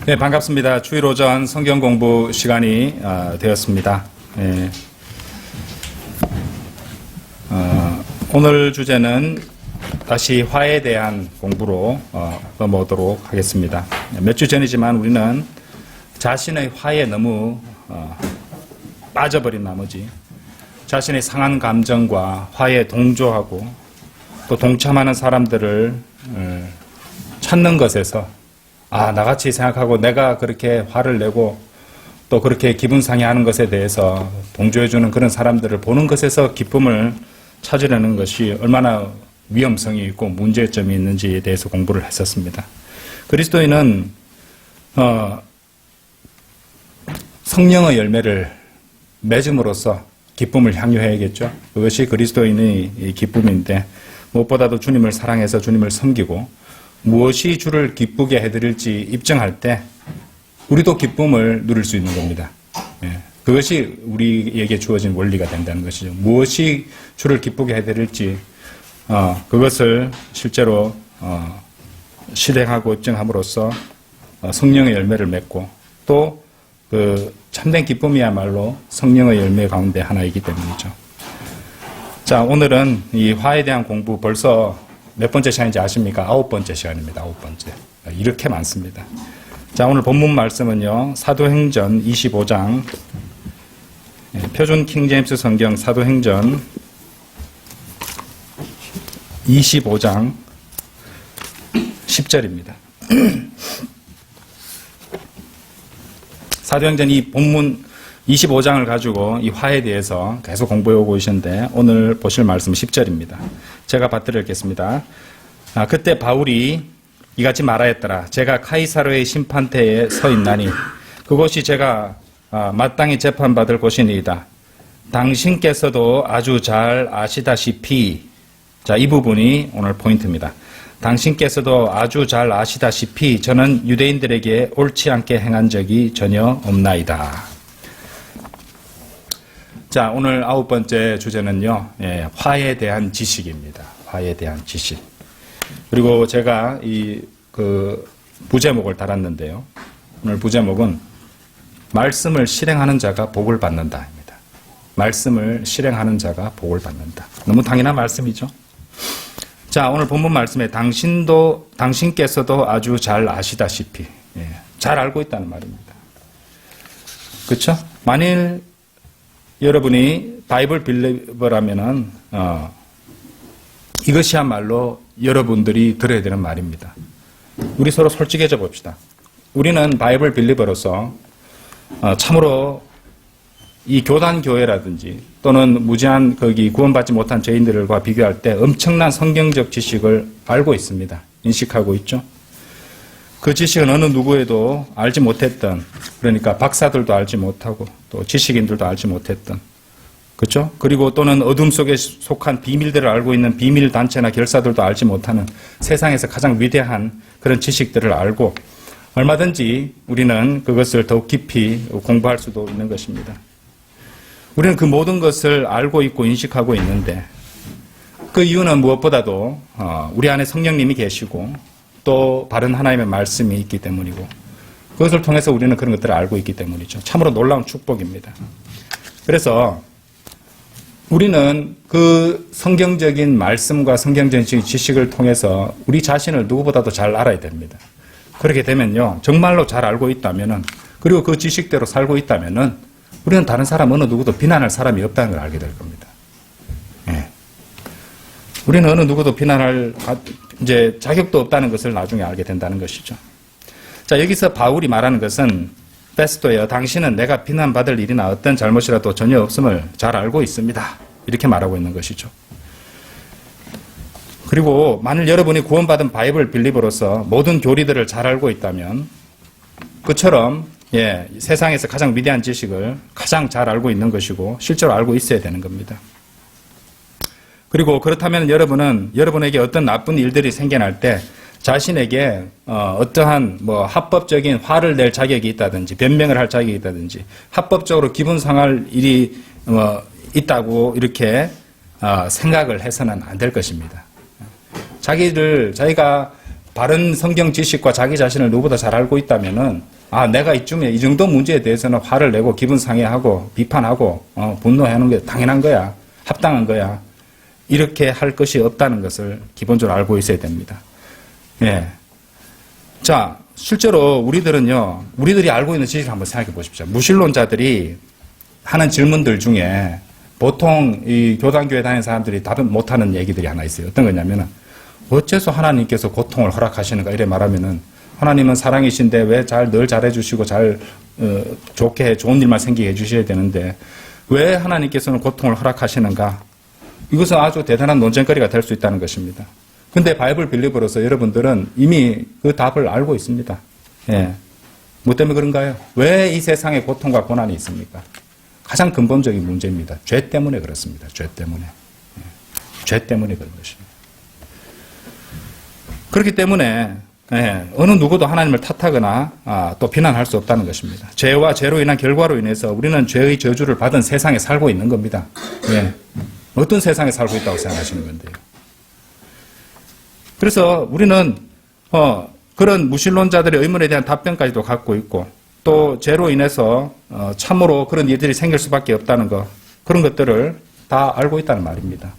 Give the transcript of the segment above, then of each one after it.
네, 반갑습니다. 주일 오전 성경 공부 시간이 되었습니다. 네. 오늘 주제는 다시 화해에 대한 공부로 넘어오도록 하겠습니다. 몇 주 전이지만 우리는 자신의 화해에 너무 빠져버린 나머지 자신의 상한 감정과 화해에 동조하고 또 동참하는 사람들을 찾는 것에서 나같이 생각하고 내가 그렇게 화를 내고 또 그렇게 기분 상해하는 것에 대해서 동조해주는 그런 사람들을 보는 것에서 기쁨을 찾으려는 것이 얼마나 위험성이 있고 문제점이 있는지에 대해서 공부를 했었습니다. 그리스도인은 성령의 열매를 맺음으로써 기쁨을 향유해야겠죠. 그것이 그리스도인의 기쁨인데 무엇보다도 주님을 사랑해서 주님을 섬기고 무엇이 주를 기쁘게 해드릴지 입증할 때 우리도 기쁨을 누릴 수 있는 겁니다. 그것이 우리에게 주어진 원리가 된다는 것이죠. 무엇이 주를 기쁘게 해드릴지 그것을 실제로 실행하고 입증함으로써 성령의 열매를 맺고 또 그 참된 기쁨이야말로 성령의 열매 가운데 하나이기 때문이죠. 자, 오늘은 이 화에 대한 공부 벌써 몇 번째 시간인지 아십니까? 9번째 시간입니다. 9번째. 이렇게 많습니다. 자, 오늘 본문 말씀은요. 사도행전 25장 표준 킹제임스 성경 사도행전 25장 10절입니다. 사도행전 이 본문 25장을 가지고 이 화에 대해서 계속 공부해 오고 계신데 오늘 보실 말씀은 10절입니다. 제가 받들어 읽겠습니다. 그때 바울이 이같이 말하였더라. 제가 카이사르의 심판대에 서 있나니 그곳이 제가 마땅히 재판받을 곳이니이다. 당신께서도 아주 잘 아시다시피 자, 이 부분이 오늘 포인트입니다. 당신께서도 아주 잘 아시다시피 저는 유대인들에게 옳지 않게 행한 적이 전혀 없나이다. 자, 오늘 9번째 주제는요, 화에 대한 지식입니다. 화에 대한 지식. 그리고 제가 부제목을 달았는데요. 오늘 부제목은 말씀을 실행하는 자가 복을 받는다입니다. 말씀을 실행하는 자가 복을 받는다. 너무 당연한 말씀이죠. 자, 오늘 본문 말씀에 당신께서도 아주 잘 아시다시피, 잘 알고 있다는 말입니다. 그렇죠? 만일 여러분이 바이블 빌리버라면은 이것이야말로 여러분들이 들어야 되는 말입니다. 우리 서로 솔직해져 봅시다. 우리는 바이블 빌리버로서 참으로 이 교단 교회라든지 또는 무지한 구원받지 못한 죄인들과 비교할 때 엄청난 성경적 지식을 알고 있습니다. 인식하고 있죠. 그 지식은 어느 누구에도 알지 못했던, 그러니까 박사들도 알지 못하고 또 지식인들도 알지 못했던, 그렇죠? 그리고 또는 어둠 속에 속한 비밀들을 알고 있는 비밀 단체나 결사들도 알지 못하는 세상에서 가장 위대한 그런 지식들을 알고 얼마든지 우리는 그것을 더욱 깊이 공부할 수도 있는 것입니다. 우리는 그 모든 것을 알고 있고 인식하고 있는데 그 이유는 무엇보다도 우리 안에 성령님이 계시고 또 바른 하나님의 말씀이 있기 때문이고 그것을 통해서 우리는 그런 것들을 알고 있기 때문이죠. 참으로 놀라운 축복입니다. 그래서 우리는 그 성경적인 말씀과 성경적인 지식을 통해서 우리 자신을 누구보다도 잘 알아야 됩니다. 그렇게 되면요, 정말로 잘 알고 있다면은, 그리고 그 지식대로 살고 있다면은 우리는 다른 사람 어느 누구도 비난할 사람이 없다는 걸 알게 될 겁니다. 우리는 어느 누구도 비난할 이제 자격도 없다는 것을 나중에 알게 된다는 것이죠. 자, 여기서 바울이 말하는 것은 베스토여, 당신은 내가 비난받을 일이나 어떤 잘못이라도 전혀 없음을 잘 알고 있습니다. 이렇게 말하고 있는 것이죠. 그리고 만일 여러분이 구원받은 바이블 빌리버로서 모든 교리들을 잘 알고 있다면 그처럼 세상에서 가장 위대한 지식을 가장 잘 알고 있는 것이고 실제로 알고 있어야 되는 겁니다. 그리고 그렇다면 여러분은 여러분에게 어떤 나쁜 일들이 생겨날 때 자신에게 어떠한 합법적인 화를 낼 자격이 있다든지 변명을 할 자격이 있다든지 합법적으로 기분 상할 일이 있다고 이렇게 생각을 해서는 안 될 것입니다. 자기가 바른 성경 지식과 자기 자신을 누구보다 잘 알고 있다면은, 내가 이쯤에 이 정도 문제에 대해서는 화를 내고 기분 상해하고 비판하고 분노하는 게 당연한 거야. 합당한 거야. 이렇게 할 것이 없다는 것을 기본적으로 알고 있어야 됩니다. 예. 자, 실제로 우리들이 알고 있는 지식을 한번 생각해 보십시오. 무신론자들이 하는 질문들 중에 보통 이 교단교회 다니는 사람들이 답을 못하는 얘기들이 하나 있어요. 어떤 거냐면은, 어째서 하나님께서 고통을 허락하시는가? 이래 말하면은, 하나님은 사랑이신데 왜 늘 잘해주시고 좋게 좋은 일만 생기게 해주셔야 되는데 왜 하나님께서는 고통을 허락하시는가? 이것은 아주 대단한 논쟁거리가 될 수 있다는 것입니다. 근데 바이블 빌리버로서 여러분들은 이미 그 답을 알고 있습니다. 예. 뭐 때문에 그런가요? 왜 이 세상에 고통과 고난이 있습니까? 가장 근본적인 문제입니다. 죄 때문에 그렇습니다. 죄 때문에. 예. 죄 때문에 그런 것입니다. 그렇기 때문에 어느 누구도 하나님을 탓하거나 또 비난할 수 없다는 것입니다. 죄와 죄로 인한 결과로 인해서 우리는 죄의 저주를 받은 세상에 살고 있는 겁니다. 예. 어떤 세상에 살고 있다고 생각하시는 건데요. 그래서 우리는 그런 무신론자들의 의문에 대한 답변까지도 갖고 있고 또 죄로 인해서 참으로 그런 일들이 생길 수밖에 없다는 것, 그런 것들을 다 알고 있다는 말입니다.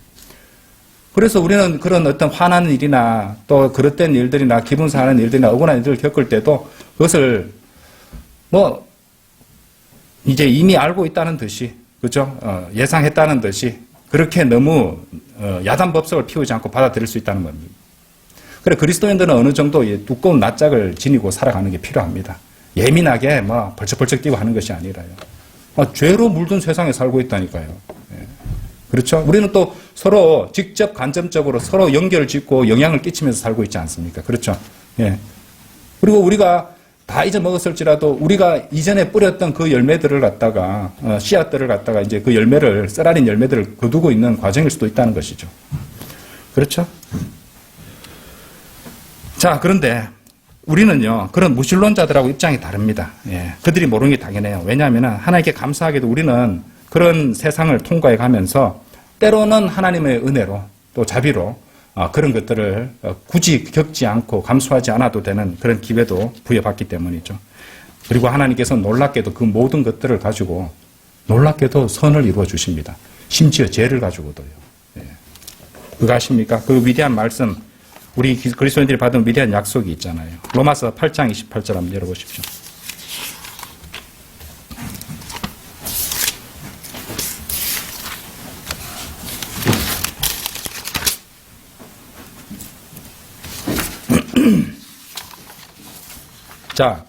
그래서 우리는 그런 어떤 화나는 일이나 또 그릇된 일들이나 기분 상하는 일들이나 억울한 일들을 겪을 때도 그것을 이제 이미 알고 있다는 듯이, 그죠? 예상했다는 듯이 그렇게 너무 야단법석을 피우지 않고 받아들일 수 있다는 겁니다. 그래, 그리스도인들은 어느 정도 두꺼운 낯짝을 지니고 살아가는 게 필요합니다. 예민하게 벌쩍벌쩍 뛰고 하는 것이 아니라요. 죄로 물든 세상에 살고 있다니까요. 예. 그렇죠? 우리는 또 서로 직접 간접적으로 서로 연결을 짓고 영향을 끼치면서 살고 있지 않습니까? 그렇죠? 예. 그리고 우리가 다 잊어먹었을지라도 우리가 이전에 뿌렸던 그 열매들을 갖다가 씨앗들을 갖다가 이제 그 열매를 썰어린 열매들을 거두고 있는 과정일 수도 있다는 것이죠. 그렇죠? 자, 그런데 우리는요, 그런 무신론자들하고 입장이 다릅니다. 예. 그들이 모르는 게 당연해요. 왜냐하면 하나님께 감사하게도 우리는 그런 세상을 통과해 가면서 때로는 하나님의 은혜로 또 자비로 그런 것들을 굳이 겪지 않고 감수하지 않아도 되는 그런 기회도 부여받기 때문이죠. 그리고 하나님께서 놀랍게도 그 모든 것들을 가지고 놀랍게도 선을 이루어 주십니다. 심지어 죄를 가지고도요. 예. 그거 아십니까? 그 위대한 말씀, 우리 그리스도인들이 받은 위대한 약속이 있잖아요. 로마서 8장 28절 한번 열어보십시오. 자,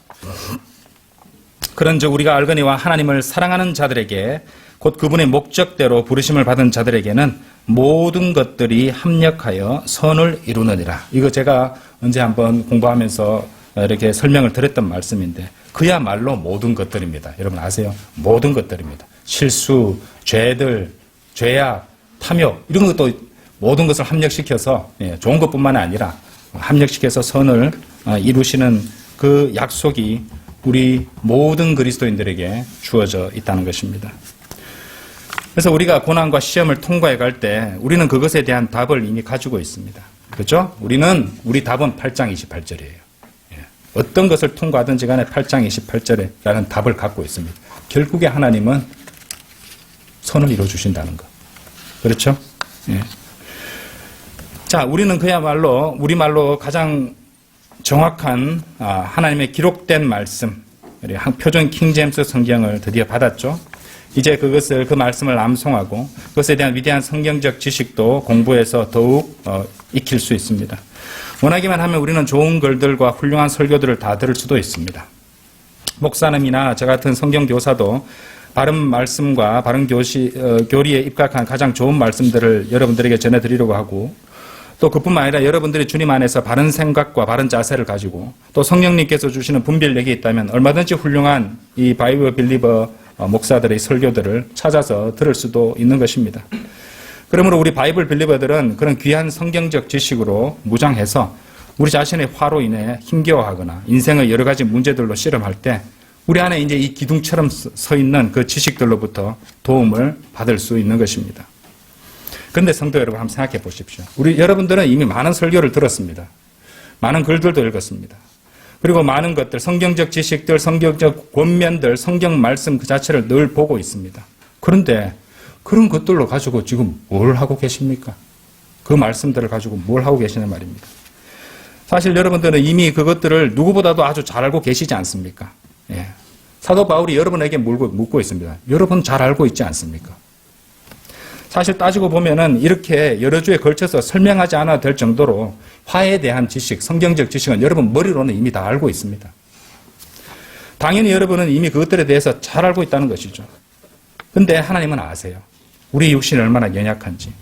그런즉 우리가 알거니와 하나님을 사랑하는 자들에게 곧 그분의 목적대로 부르심을 받은 자들에게는 모든 것들이 합력하여 선을 이루느니라. 이거 제가 언제 한번 공부하면서 이렇게 설명을 드렸던 말씀인데 그야말로 모든 것들입니다. 여러분 아세요? 모든 것들입니다. 실수, 죄들, 죄악, 탐욕 이런 것도 모든 것을 합력시켜서 좋은 것뿐만 아니라 합력시켜서 선을 이루시는 그 약속이 우리 모든 그리스도인들에게 주어져 있다는 것입니다. 그래서 우리가 고난과 시험을 통과해 갈 때 우리는 그것에 대한 답을 이미 가지고 있습니다. 그렇죠? 우리 답은 8장 28절이에요. 어떤 것을 통과하든지 간에 8장 28절에라는 답을 갖고 있습니다. 결국에 하나님은 선을 이루어주신다는 것. 그렇죠? 예. 자, 우리는 그야말로 우리말로 가장 정확한 하나님의 기록된 말씀, 표준 킹제임스 성경을 드디어 받았죠. 이제 그 말씀을 암송하고 그것에 대한 위대한 성경적 지식도 공부해서 더욱 익힐 수 있습니다. 원하기만 하면 우리는 좋은 글들과 훌륭한 설교들을 다 들을 수도 있습니다. 목사님이나 저 같은 성경 교사도 바른 말씀과 바른 교리에 입각한 가장 좋은 말씀들을 여러분들에게 전해드리려고 하고 또 그뿐만 아니라 여러분들이 주님 안에서 바른 생각과 바른 자세를 가지고 또 성령님께서 주시는 분별력이 있다면 얼마든지 훌륭한 이 바이블 빌리버 목사들의 설교들을 찾아서 들을 수도 있는 것입니다. 그러므로 우리 바이블 빌리버들은 그런 귀한 성경적 지식으로 무장해서 우리 자신의 화로 인해 힘겨워하거나 인생의 여러 가지 문제들로 씨름할 때 우리 안에 이제 이 기둥처럼 서 있는 그 지식들로부터 도움을 받을 수 있는 것입니다. 그런데 성도 여러분 한번 생각해 보십시오. 여러분들은 이미 많은 설교를 들었습니다. 많은 글들도 읽었습니다. 그리고 많은 것들, 성경적 지식들, 성경적 권면들, 성경 말씀 그 자체를 늘 보고 있습니다. 그런데 그런 것들로 가지고 지금 뭘 하고 계십니까? 그 말씀들을 가지고 뭘 하고 계시냐 말입니다. 사실 여러분들은 이미 그것들을 누구보다도 아주 잘 알고 계시지 않습니까? 예. 사도 바울이 여러분에게 묻고 있습니다. 여러분 잘 알고 있지 않습니까? 사실 따지고 보면은 이렇게 여러 주에 걸쳐서 설명하지 않아도 될 정도로 화에 대한 지식, 성경적 지식은 여러분 머리로는 이미 다 알고 있습니다. 당연히 여러분은 이미 그것들에 대해서 잘 알고 있다는 것이죠. 근데 하나님은 아세요. 우리 육신이 얼마나 연약한지.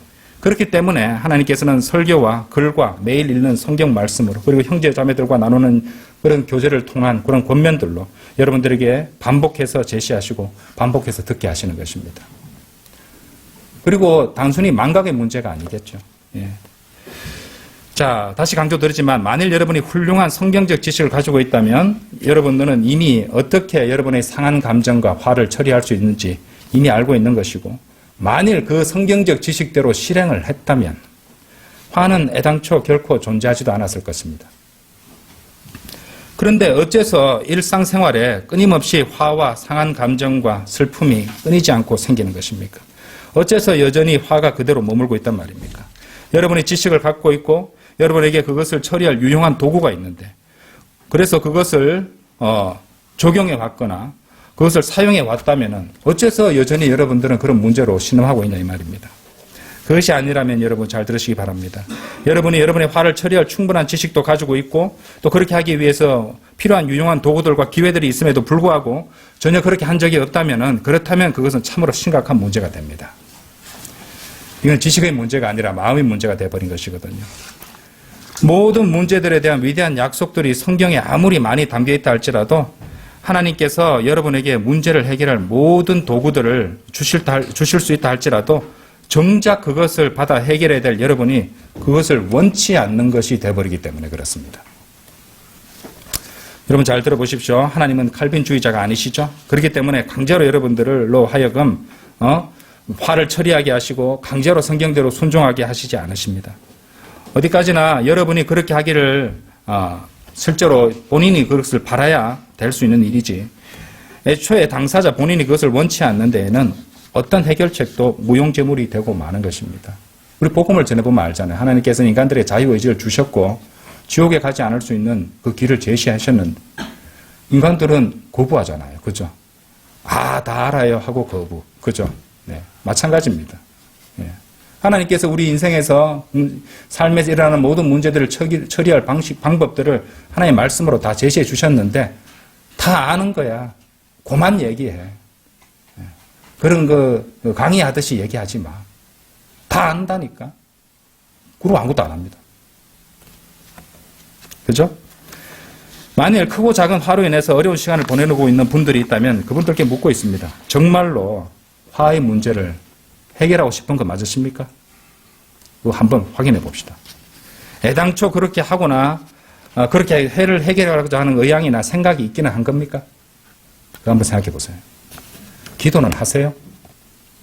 그렇기 때문에 하나님께서는 설교와 글과 매일 읽는 성경 말씀으로 그리고 형제 자매들과 나누는 그런 교제를 통한 그런 권면들로 여러분들에게 반복해서 제시하시고 반복해서 듣게 하시는 것입니다. 그리고 단순히 망각의 문제가 아니겠죠. 예. 자, 다시 강조드리지만 만일 여러분이 훌륭한 성경적 지식을 가지고 있다면 여러분들은 이미 어떻게 여러분의 상한 감정과 화를 처리할 수 있는지 이미 알고 있는 것이고 만일 그 성경적 지식대로 실행을 했다면 화는 애당초 결코 존재하지도 않았을 것입니다. 그런데 어째서 일상생활에 끊임없이 화와 상한 감정과 슬픔이 끊이지 않고 생기는 것입니까? 어째서 여전히 화가 그대로 머물고 있단 말입니까? 여러분이 지식을 갖고 있고 여러분에게 그것을 처리할 유용한 도구가 있는데 그래서 그것을 적용해 왔거나 그것을 사용해 왔다면 어째서 여전히 여러분들은 그런 문제로 신음하고 있냐 이 말입니다. 그것이 아니라면 여러분 잘 들으시기 바랍니다. 여러분이 여러분의 화를 처리할 충분한 지식도 가지고 있고 또 그렇게 하기 위해서 필요한 유용한 도구들과 기회들이 있음에도 불구하고 전혀 그렇게 한 적이 없다면 그렇다면 그것은 참으로 심각한 문제가 됩니다. 이건 지식의 문제가 아니라 마음의 문제가 되어버린 것이거든요. 모든 문제들에 대한 위대한 약속들이 성경에 아무리 많이 담겨 있다 할지라도 하나님께서 여러분에게 문제를 해결할 모든 도구들을 주실 수 있다 할지라도 정작 그것을 받아 해결해야 될 여러분이 그것을 원치 않는 것이 되어버리기 때문에 그렇습니다. 여러분 잘 들어보십시오. 하나님은 칼빈주의자가 아니시죠? 그렇기 때문에 강제로 여러분들로 하여금 화를 처리하게 하시고 강제로 성경대로 순종하게 하시지 않으십니다. 어디까지나 여러분이 그렇게 하기를 실제로 본인이 그것을 바라야 될 수 있는 일이지 애초에 당사자 본인이 그것을 원치 않는 데에는 어떤 해결책도 무용지물이 되고 마는 것입니다. 우리 복음을 전해보면 알잖아요. 하나님께서는 인간들의 자유의지를 주셨고 지옥에 가지 않을 수 있는 그 길을 제시하셨는데 인간들은 거부하잖아요. 그죠? 다 알아요 하고 거부. 그죠? 네, 마찬가지입니다. 네. 하나님께서 우리 인생에서 삶에서 일어나는 모든 문제들을 처리할 방법들을 하나님의 말씀으로 다 제시해 주셨는데 다 아는 거야. 그만 얘기해. 그런 강의하듯이 얘기하지 마. 다 안다니까. 그리고 아무것도 안 합니다. 그죠? 만일 크고 작은 화로 인해서 어려운 시간을 보내고 있는 분들이 있다면 그분들께 묻고 있습니다. 정말로 화의 문제를 해결하고 싶은 거 맞으십니까? 그거 한번 확인해 봅시다. 애당초 그렇게 하거나 그렇게 해를 해결하고자 하는 의향이나 생각이 있기는 한 겁니까? 그거 한번 생각해 보세요. 기도는 하세요?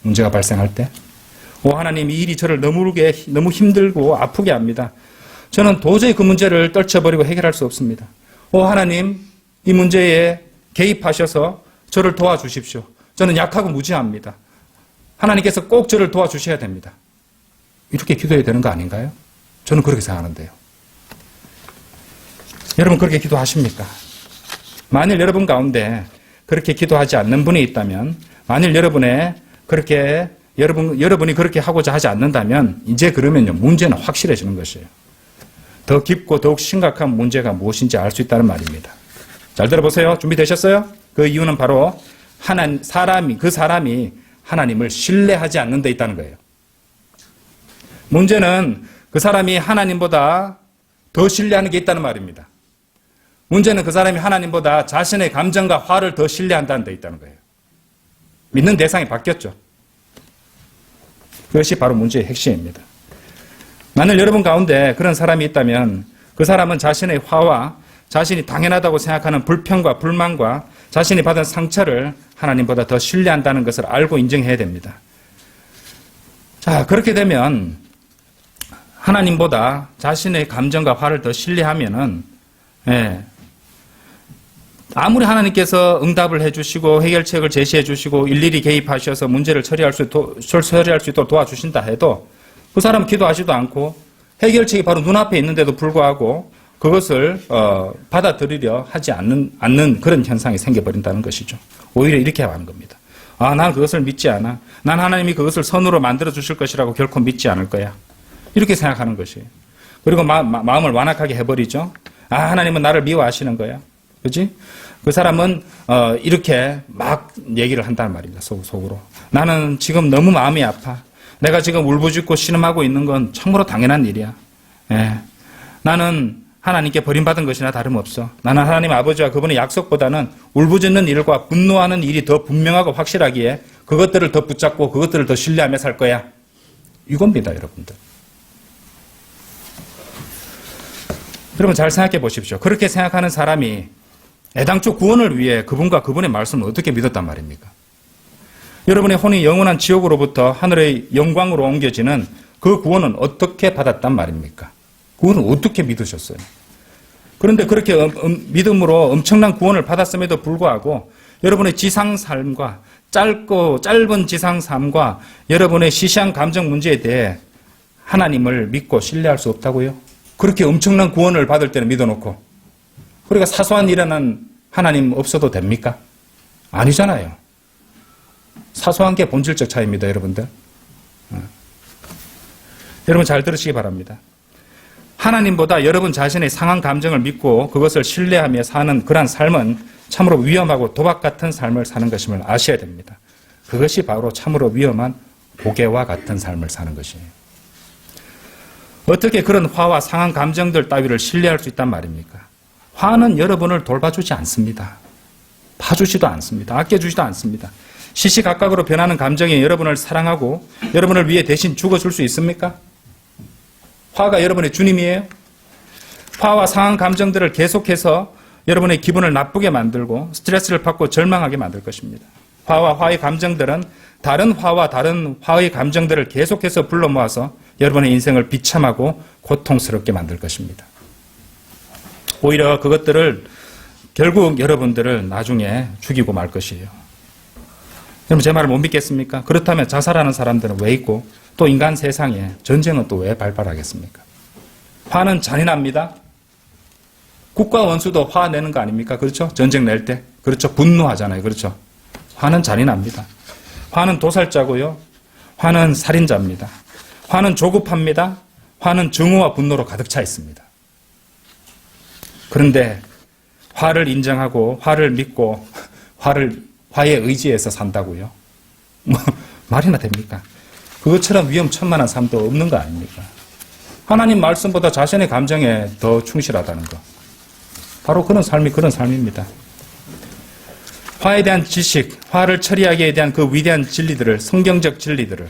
문제가 발생할 때? 하나님 이 일이 저를 너무 힘들고 아프게 합니다. 저는 도저히 그 문제를 떨쳐버리고 해결할 수 없습니다. 하나님 이 문제에 개입하셔서 저를 도와주십시오. 저는 약하고 무지합니다. 하나님께서 꼭 저를 도와주셔야 됩니다. 이렇게 기도해야 되는 거 아닌가요? 저는 그렇게 생각하는데요. 여러분 그렇게 기도하십니까? 만일 여러분 가운데 그렇게 기도하지 않는 분이 있다면 만일 여러분이 그렇게 하고자 하지 않는다면 이제 그러면요 문제는 확실해지는 것이에요. 더 깊고 더욱 심각한 문제가 무엇인지 알 수 있다는 말입니다. 잘 들어보세요. 준비되셨어요? 그 이유는 바로 그 사람이 하나님을 신뢰하지 않는 데 있다는 거예요. 문제는 그 사람이 하나님보다 더 신뢰하는 게 있다는 말입니다. 문제는 그 사람이 하나님보다 자신의 감정과 화를 더 신뢰한다는 데 있다는 거예요. 믿는 대상이 바뀌었죠. 그것이 바로 문제의 핵심입니다. 만일 여러분 가운데 그런 사람이 있다면 그 사람은 자신의 화와 자신이 당연하다고 생각하는 불평과 불만과 자신이 받은 상처를 하나님보다 더 신뢰한다는 것을 알고 인정해야 됩니다. 자, 그렇게 되면 하나님보다 자신의 감정과 화를 더 신뢰하면은, 예, 아무리 하나님께서 응답을 해주시고 해결책을 제시해 주시고 일일이 개입하셔서 문제를 처리할 수 있도록 도와주신다 해도 그 사람 기도하지도 않고 해결책이 바로 눈앞에 있는데도 불구하고 그것을 받아들이려 하지 않는 그런 현상이 생겨버린다는 것이죠. 오히려 이렇게 하는 겁니다. 아, 난 그것을 믿지 않아. 난 하나님이 그것을 선으로 만들어 주실 것이라고 결코 믿지 않을 거야. 이렇게 생각하는 것이에요. 그리고 마음을 완악하게 해버리죠. 아, 하나님은 나를 미워하시는 거야. 그지? 그 사람은 이렇게 막 얘기를 한단 말입니다. 속으로. 나는 지금 너무 마음이 아파. 내가 지금 울부짖고 신음하고 있는 건 참으로 당연한 일이야. 예. 나는 하나님께 버림받은 것이나 다름없어. 나는 하나님 아버지와 그분의 약속보다는 울부짖는 일과 분노하는 일이 더 분명하고 확실하기에 그것들을 더 붙잡고 그것들을 더 신뢰하며 살 거야. 이겁니다, 여러분들. 여러분 잘 생각해 보십시오. 그렇게 생각하는 사람이 애당초 구원을 위해 그분과 그분의 말씀을 어떻게 믿었단 말입니까? 여러분의 혼이 영원한 지옥으로부터 하늘의 영광으로 옮겨지는 그 구원은 어떻게 받았단 말입니까? 구원을 어떻게 믿으셨어요? 그런데 그렇게 믿음으로 엄청난 구원을 받았음에도 불구하고 여러분의 지상 삶과 짧은 지상 삶과 여러분의 시시한 감정 문제에 대해 하나님을 믿고 신뢰할 수 없다고요? 그렇게 엄청난 구원을 받을 때는 믿어놓고 그러니까 사소한 일에는 하나님 없어도 됩니까? 아니잖아요. 사소한 게 본질적 차이입니다, 여러분들. 여러분 잘 들으시기 바랍니다. 하나님보다 여러분 자신의 상한 감정을 믿고 그것을 신뢰하며 사는 그러한 삶은 참으로 위험하고 도박 같은 삶을 사는 것임을 아셔야 됩니다. 그것이 바로 참으로 위험한 고개와 같은 삶을 사는 것이에요. 어떻게 그런 화와 상한 감정들 따위를 신뢰할 수 있단 말입니까? 화는 여러분을 돌봐주지 않습니다. 봐주지도 않습니다. 아껴주지도 않습니다. 시시각각으로 변하는 감정이 여러분을 사랑하고 여러분을 위해 대신 죽어줄 수 있습니까? 화가 여러분의 주님이에요? 화와 상한 감정들을 계속해서 여러분의 기분을 나쁘게 만들고 스트레스를 받고 절망하게 만들 것입니다. 화와 화의 감정들은 다른 화와 다른 화의 감정들을 계속해서 불러 모아서 여러분의 인생을 비참하고 고통스럽게 만들 것입니다. 오히려 그것들을 결국 여러분들을 나중에 죽이고 말 것이에요. 여러분 제 말을 못 믿겠습니까? 그렇다면 자살하는 사람들은 왜 있고 또 인간 세상에 전쟁은 또 왜 발발하겠습니까? 화는 잔인합니다. 국가 원수도 화 내는 거 아닙니까? 그렇죠? 전쟁 낼 때. 그렇죠? 분노하잖아요. 그렇죠? 화는 잔인합니다. 화는 도살자고요. 화는 살인자입니다. 화는 조급합니다. 화는 증오와 분노로 가득 차 있습니다. 그런데 화를 인정하고 화를 믿고 화에 의지해서 산다고요? 뭐 말이나 됩니까? 그것처럼 위험천만한 삶도 없는 거 아닙니까? 하나님 말씀보다 자신의 감정에 더 충실하다는 거. 바로 그런 삶입니다. 화에 대한 지식, 화를 처리하기에 대한 그 위대한 진리들을, 성경적 진리들을,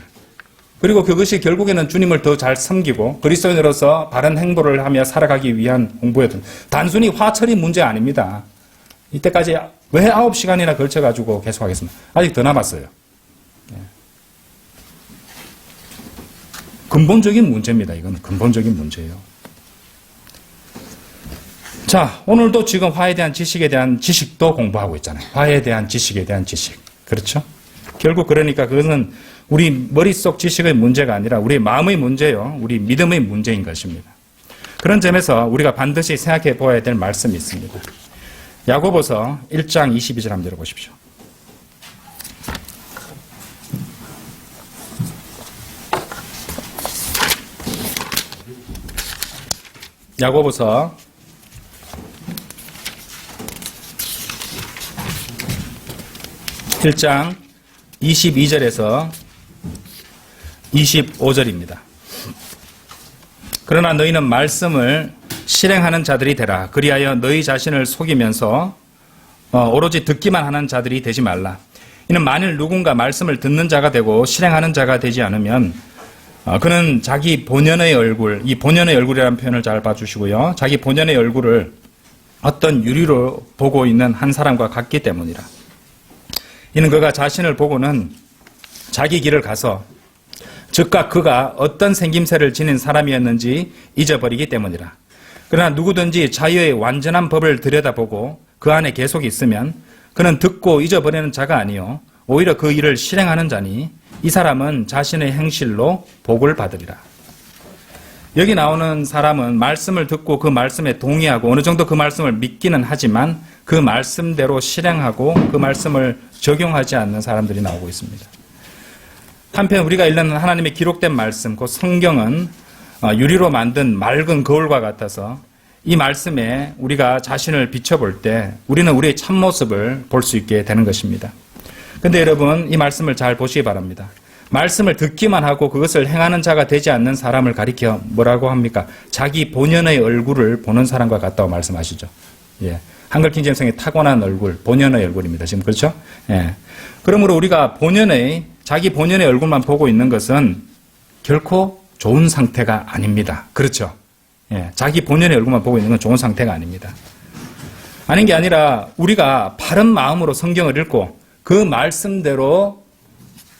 그리고 그것이 결국에는 주님을 더 잘 섬기고 그리스도인으로서 바른 행보를 하며 살아가기 위한 공부였던 단순히 화 처리 문제 아닙니다. 이때까지 왜 9시간이나 걸쳐가지고 계속하겠습니다. 아직 더 남았어요. 근본적인 문제입니다. 이건 근본적인 문제예요. 자, 오늘도 지금 화에 대한 지식에 대한 지식도 공부하고 있잖아요. 화에 대한 지식에 대한 지식. 그렇죠? 결국 그러니까 그것은 우리 머릿속 지식의 문제가 아니라 우리 마음의 문제요. 우리 믿음의 문제인 것입니다. 그런 점에서 우리가 반드시 생각해 보아야 될 말씀이 있습니다. 야고보서 1장 22절 한번 들어보십시오. 야고보서 1장 22절에서 25절입니다. 그러나 너희는 말씀을 실행하는 자들이 되라. 그리하여 너희 자신을 속이면서 오로지 듣기만 하는 자들이 되지 말라. 이는 만일 누군가 말씀을 듣는 자가 되고 실행하는 자가 되지 않으면 그는 자기 본연의 얼굴, 이 본연의 얼굴이라는 표현을 잘 봐주시고요. 자기 본연의 얼굴을 어떤 유리로 보고 있는 한 사람과 같기 때문이라. 이는 그가 자신을 보고는 자기 길을 가서 즉각 그가 어떤 생김새를 지닌 사람이었는지 잊어버리기 때문이라. 그러나 누구든지 자유의 완전한 법을 들여다보고 그 안에 계속 있으면 그는 듣고 잊어버리는 자가 아니요 오히려 그 일을 실행하는 자니 이 사람은 자신의 행실로 복을 받으리라. 여기 나오는 사람은 말씀을 듣고 그 말씀에 동의하고 어느 정도 그 말씀을 믿기는 하지만 그 말씀대로 실행하고 그 말씀을 적용하지 않는 사람들이 나오고 있습니다. 한편 우리가 읽는 하나님의 기록된 말씀, 그 성경은 유리로 만든 맑은 거울과 같아서 이 말씀에 우리가 자신을 비춰볼 때 우리는 우리의 참모습을 볼 수 있게 되는 것입니다. 그런데 여러분, 이 말씀을 잘 보시기 바랍니다. 말씀을 듣기만 하고 그것을 행하는 자가 되지 않는 사람을 가리켜 뭐라고 합니까? 자기 본연의 얼굴을 보는 사람과 같다고 말씀하시죠. 예. 한글 킹제임스의 타고난 얼굴, 본연의 얼굴입니다. 지금 그렇죠? 예. 그러므로 우리가 자기 본연의 얼굴만 보고 있는 것은 결코 좋은 상태가 아닙니다. 그렇죠? 예. 자기 본연의 얼굴만 보고 있는 건 좋은 상태가 아닙니다. 아닌 게 아니라 우리가 바른 마음으로 성경을 읽고 그 말씀대로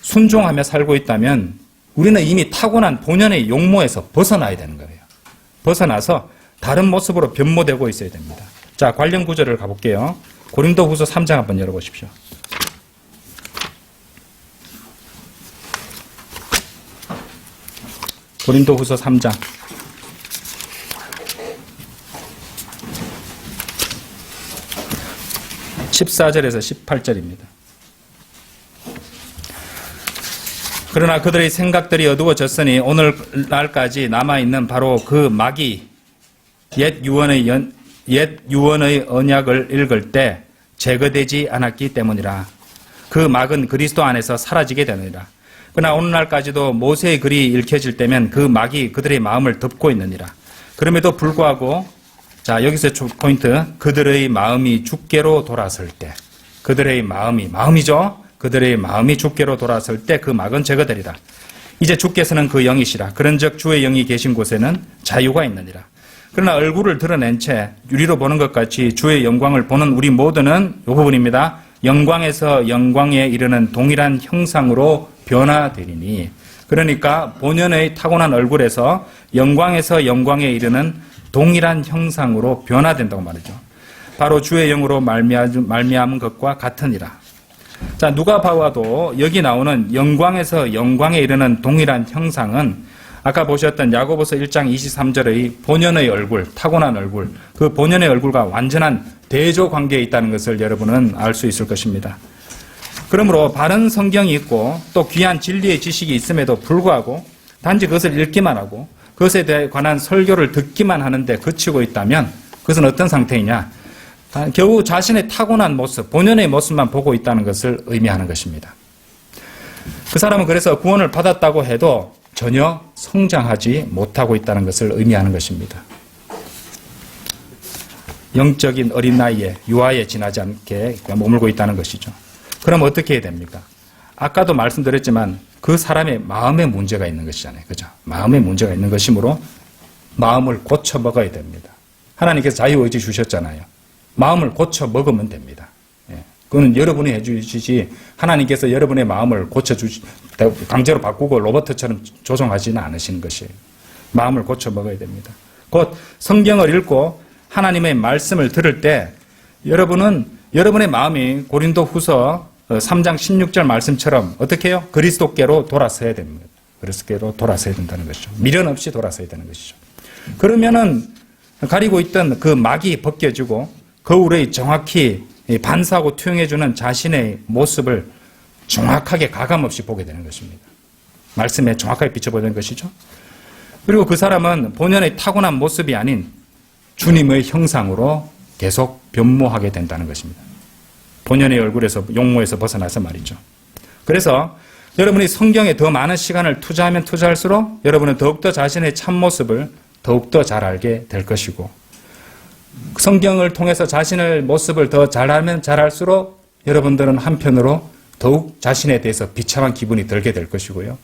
순종하며 살고 있다면 우리는 이미 타고난 본연의 용모에서 벗어나야 되는 거예요. 벗어나서 다른 모습으로 변모되고 있어야 됩니다. 자, 관련 구절을 가볼게요. 고린도후서 3장 한번 열어보십시오. 고린도후서 3장 14절에서 18절입니다. 그러나 그들의 생각들이 어두워졌으니 오늘날까지 남아있는 바로 그 마귀 옛 유언의 언약을 읽을 때 제거되지 않았기 때문이라. 그 막은 그리스도 안에서 사라지게 되느니라. 그러나 오늘날까지도 모세의 글이 읽혀질 때면 그 막이 그들의 마음을 덮고 있느니라. 그럼에도 불구하고 자, 여기서 포인트, 그들의 마음이 주께로 돌아설 때, 그들의 마음이죠. 그들의 마음이 주께로 돌아설 때 그 막은 제거되리라. 이제 주께서는 그 영이시라. 그런즉 주의 영이 계신 곳에는 자유가 있느니라. 그러나 얼굴을 드러낸 채 유리로 보는 것 같이 주의 영광을 보는 우리 모두는 이 부분입니다. 영광에서 영광에 이르는 동일한 형상으로 변화되리니. 그러니까 본연의 타고난 얼굴에서 영광에서 영광에 이르는 동일한 형상으로 변화된다고 말이죠. 바로 주의 영으로 말미암은 것과 같으니라. 자, 누가 봐도 여기 나오는 영광에서 영광에 이르는 동일한 형상은 아까 보셨던 야고보서 1장 23절의 본연의 얼굴, 타고난 얼굴, 그 본연의 얼굴과 완전한 대조 관계에 있다는 것을 여러분은 알 수 있을 것입니다. 그러므로 바른 성경이 있고 또 귀한 진리의 지식이 있음에도 불구하고 단지 그것을 읽기만 하고 그것에 관한 설교를 듣기만 하는데 그치고 있다면 그것은 어떤 상태이냐? 겨우 자신의 타고난 모습, 본연의 모습만 보고 있다는 것을 의미하는 것입니다. 그 사람은 그래서 구원을 받았다고 해도 전혀 성장하지 못하고 있다는 것을 의미하는 것입니다. 영적인 어린 나이에 유아에 지나지 않게 머물고 있다는 것이죠. 그럼 어떻게 해야 됩니까? 아까도 말씀드렸지만 그 사람의 마음에 문제가 있는 것이잖아요. 그죠? 마음에 문제가 있는 것이므로 마음을 고쳐 먹어야 됩니다. 하나님께서 자유의지 주셨잖아요. 마음을 고쳐 먹으면 됩니다. 그거는 여러분이 해주시지 하나님께서 여러분의 마음을 강제로 바꾸고 로봇처럼 조종하지는 않으시는 것이에요. 마음을 고쳐 먹어야 됩니다. 곧 성경을 읽고 하나님의 말씀을 들을 때 여러분은 여러분의 마음이 고린도후서 3장 16절 말씀처럼 어떻게 해요? 그리스도께로 돌아서야 됩니다. 그리스도께로 돌아서야 된다는 것이죠. 미련 없이 돌아서야 되는 것이죠. 그러면은 가리고 있던 그 막이 벗겨지고 거울에 정확히 반사하고 투영해주는 자신의 모습을 정확하게 가감없이 보게 되는 것입니다. 말씀에 정확하게 비춰보는 것이죠. 그리고 그 사람은 본연의 타고난 모습이 아닌 주님의 형상으로 계속 변모하게 된다는 것입니다. 본연의 얼굴에서 용모에서 벗어나서 말이죠. 그래서 여러분이 성경에 더 많은 시간을 투자하면 투자할수록 여러분은 더욱더 자신의 참모습을 더욱더 잘 알게 될 것이고 성경을 통해서 자신의 모습을 더 잘하면 잘할수록 여러분들은 한편으로 더욱 자신에 대해서 비참한 기분이 들게 될 것이고요.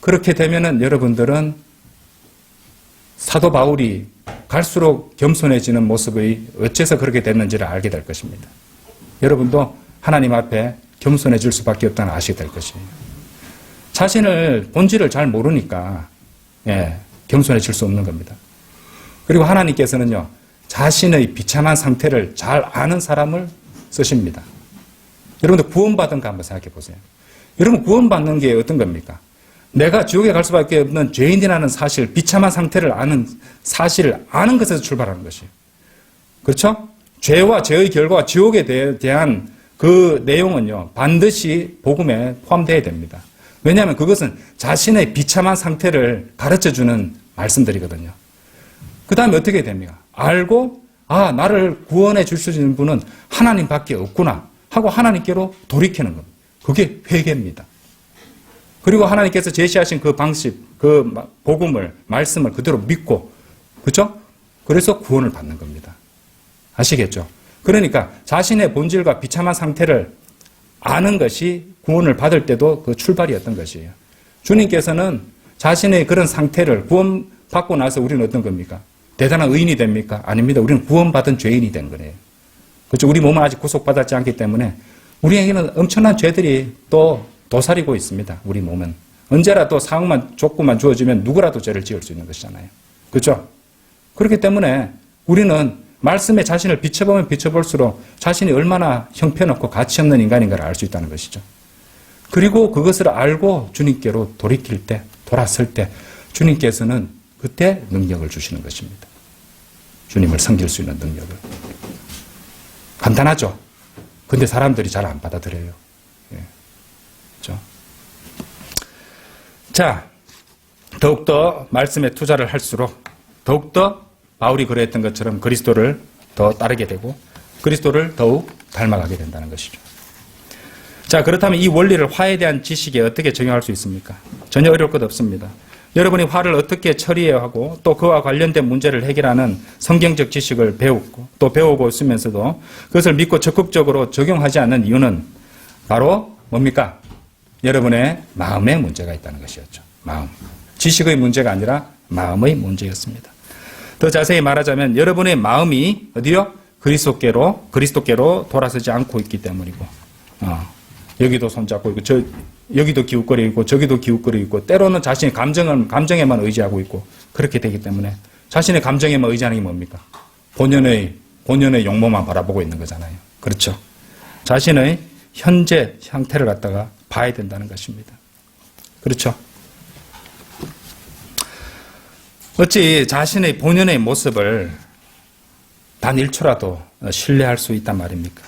그렇게 되면은 여러분들은 사도 바울이 갈수록 겸손해지는 모습이 어째서 그렇게 됐는지를 알게 될 것입니다. 여러분도 하나님 앞에 겸손해질 수밖에 없다는 아시게 될 것이에요. 자신을 본질을 잘 모르니까 겸손해질 수 없는 겁니다. 그리고 하나님께서는요, 자신의 비참한 상태를 잘 아는 사람을 쓰십니다. 여러분들 구원받은 거 한번 생각해 보세요. 여러분 구원받는 게 어떤 겁니까? 내가 지옥에 갈 수밖에 없는 죄인이라는 사실, 비참한 상태를 아는 사실을 아는 것에서 출발하는 것이에요. 그렇죠? 죄와 죄의 결과, 지옥에 대한 그 내용은요, 반드시 복음에 포함되어야 됩니다. 왜냐하면 그것은 자신의 비참한 상태를 가르쳐주는 말씀들이거든요. 그 다음에 어떻게 됩니까? 알고, 나를 구원해 줄 수 있는 분은 하나님밖에 없구나 하고 하나님께로 돌이키는 겁니다. 그게 회개입니다. 그리고 하나님께서 제시하신 그 방식, 그 복음을, 말씀을 그대로 믿고, 그렇죠? 그래서 구원을 받는 겁니다. 아시겠죠? 그러니까 자신의 본질과 비참한 상태를 아는 것이 구원을 받을 때도 그 출발이었던 것이에요. 주님께서는 자신의 그런 상태를 구원받고 나서 우리는 어떤 겁니까? 대단한 의인이 됩니까? 아닙니다. 우리는 구원받은 죄인이 된 거예요. 그렇죠? 우리 몸은 아직 구속받았지 않기 때문에 우리에게는 엄청난 죄들이 또 도사리고 있습니다. 우리 몸은. 언제나 또 상황만, 조건만 주어지면 누구라도 죄를 지을 수 있는 것이잖아요. 그렇죠? 그렇기 때문에 우리는 말씀에 자신을 비춰보면 비춰볼수록 자신이 얼마나 형편없고 가치 없는 인간인가를 알 수 있다는 것이죠. 그리고 그것을 알고 주님께로 돌이킬 때, 돌아설 때 주님께서는 그때 능력을 주시는 것입니다. 주님을 섬길 수 있는 능력을. 간단하죠? 근데 사람들이 잘 안 받아들여요. 그렇죠? 자, 더욱더 말씀에 투자를 할수록 더욱더 바울이 그랬던 것처럼 그리스도를 더 따르게 되고 그리스도를 더욱 닮아가게 된다는 것이죠. 자, 그렇다면 이 원리를 화에 대한 지식에 어떻게 적용할 수 있습니까? 전혀 어려울 것 없습니다. 여러분이 화를 어떻게 처리해야 하고 또 그와 관련된 문제를 해결하는 성경적 지식을 배우고 또 배우고 있으면서도 그것을 믿고 적극적으로 적용하지 않는 이유는 바로 뭡니까? 여러분의 마음에 문제가 있다는 것이었죠. 마음. 지식의 문제가 아니라 마음의 문제였습니다. 더 자세히 말하자면 여러분의 마음이 어디요? 그리스도께로 돌아서지 않고 있기 때문이고 여기도 손잡고 있고 여기도 기웃거리고 있고 저기도 기웃거리고 있고 때로는 자신의 감정에만 의지하고 있고 그렇게 되기 때문에 자신의 감정에만 의지하는 게 뭡니까? 본연의 용모만 바라보고 있는 거잖아요. 그렇죠? 자신의 현재 상태를 갖다가 봐야 된다는 것입니다. 그렇죠? 어찌 자신의 본연의 모습을 단 1초라도 신뢰할 수 있단 말입니까?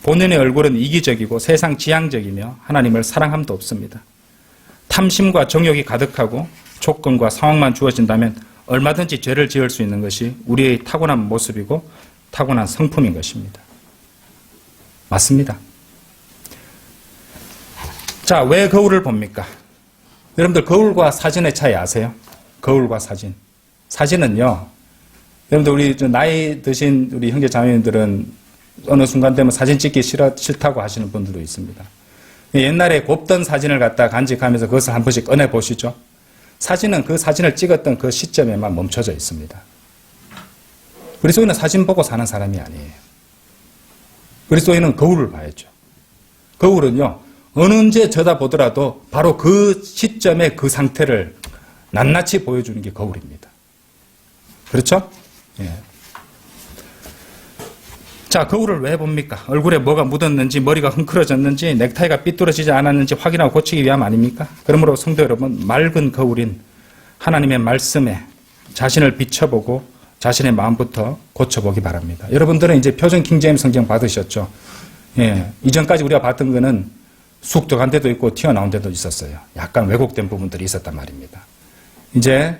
본연의 얼굴은 이기적이고 세상 지향적이며 하나님을 사랑함도 없습니다. 탐심과 정욕이 가득하고 조건과 상황만 주어진다면 얼마든지 죄를 지을 수 있는 것이 우리의 타고난 모습이고 타고난 성품인 것입니다. 맞습니다. 자, 왜 거울을 봅니까? 여러분들 거울과 사진의 차이 아세요? 거울과 사진. 사진은요, 여러분들 우리 나이 드신 우리 형제 자매님들은 어느 순간 되면 사진 찍기 싫다고 하시는 분들도 있습니다. 옛날에 곱던 사진을 갖다 간직하면서 그것을 한 번씩 꺼내 보시죠. 사진은 그 사진을 찍었던 그 시점에만 멈춰져 있습니다. 그리스도인은 사진 보고 사는 사람이 아니에요. 그리스도인은 거울을 봐야죠. 거울은요, 어느 언제 쳐다보더라도 바로 그 시점에 그 상태를 낱낱이 보여주는 게 거울입니다. 그렇죠? 예. 자, 거울을 왜 봅니까? 얼굴에 뭐가 묻었는지, 머리가 흥크러졌는지, 넥타이가 삐뚤어지지 않았는지 확인하고 고치기 위함 아닙니까? 그러므로 성도 여러분, 맑은 거울인 하나님의 말씀에 자신을 비춰보고 자신의 마음부터 고쳐보기 바랍니다. 여러분들은 이제 표준 킹제임스 성경 받으셨죠? 예. 이전까지 우리가 봤던 거는 쑥 들어간 데도 있고 튀어나온 데도 있었어요. 약간 왜곡된 부분들이 있었단 말입니다. 이제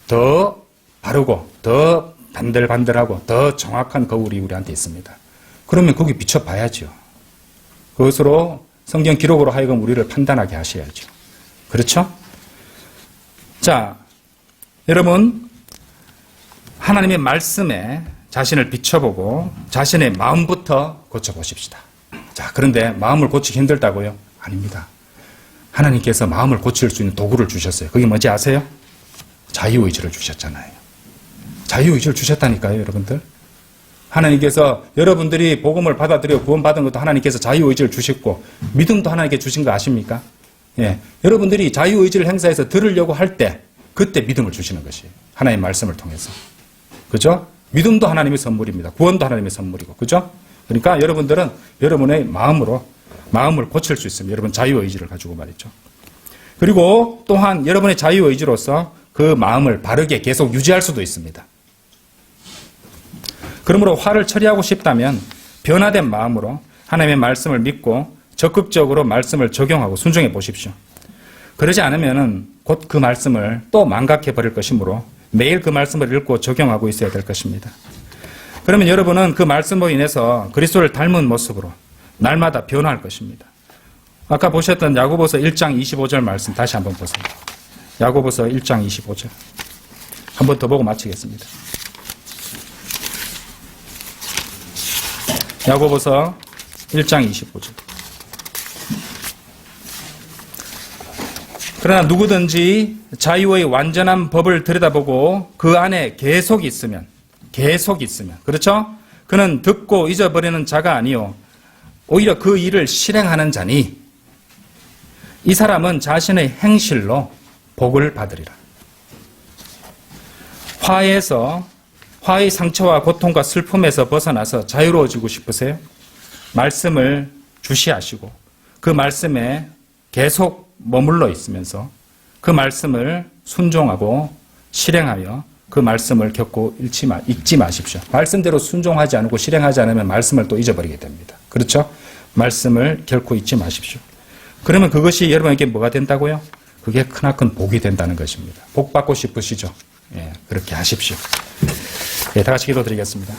더 바르고 더 반들반들하고 더 정확한 거울이 우리한테 있습니다. 그러면 거기 비춰봐야죠. 그것으로 성경 기록으로 하여금 우리를 판단하게 하셔야죠. 그렇죠? 자, 여러분 하나님의 말씀에 자신을 비춰보고 자신의 마음부터 고쳐보십시다. 자, 그런데 마음을 고치기 힘들다고요? 아닙니다. 하나님께서 마음을 고칠 수 있는 도구를 주셨어요. 그게 뭔지 아세요? 자유의지를 주셨잖아요. 자유의지를 주셨다니까요, 여러분들. 하나님께서 여러분들이 복음을 받아들여 구원받은 것도 하나님께서 자유의지를 주셨고 믿음도 하나님께 주신 거 아십니까? 예, 여러분들이 자유의지를 행사해서 들으려고 할 때 그때 믿음을 주시는 것이 하나님의 말씀을 통해서. 그죠? 믿음도 하나님의 선물입니다. 구원도 하나님의 선물이고. 그죠? 그러니까 여러분들은 여러분의 마음을 고칠 수 있습니다. 여러분 자유의지를 가지고 말이죠. 그리고 또한 여러분의 자유의지로서 그 마음을 바르게 계속 유지할 수도 있습니다. 그러므로 화를 처리하고 싶다면 변화된 마음으로 하나님의 말씀을 믿고 적극적으로 말씀을 적용하고 순종해 보십시오. 그러지 않으면 곧 그 말씀을 또 망각해 버릴 것이므로 매일 그 말씀을 읽고 적용하고 있어야 될 것입니다. 그러면 여러분은 그 말씀으로 인해서 그리스도를 닮은 모습으로 날마다 변화할 것입니다. 아까 보셨던 야고보서 1장 25절 말씀 다시 한번 보세요. 야고보서 1장 25절. 한 번 더 보고 마치겠습니다. 야고보서 1장 25절. 그러나 누구든지 자유의 완전한 법을 들여다보고 그 안에 계속 있으면, 그렇죠? 그는 듣고 잊어버리는 자가 아니요 오히려 그 일을 실행하는 자니 이 사람은 자신의 행실로 복을 받으리라. 화의 상처와 고통과 슬픔에서 벗어나서 자유로워지고 싶으세요? 말씀을 주시하시고 그 말씀에 계속 머물러 있으면서 그 말씀을 순종하고 실행하여 그 말씀을 결코 잊지 마십시오. 말씀대로 순종하지 않고 실행하지 않으면 말씀을 또 잊어버리게 됩니다. 그렇죠? 말씀을 결코 잊지 마십시오. 그러면 그것이 여러분에게 뭐가 된다고요? 그게 크나큰 복이 된다는 것입니다. 복 받고 싶으시죠? 예, 그렇게 하십시오. 예, 다 같이 기도드리겠습니다.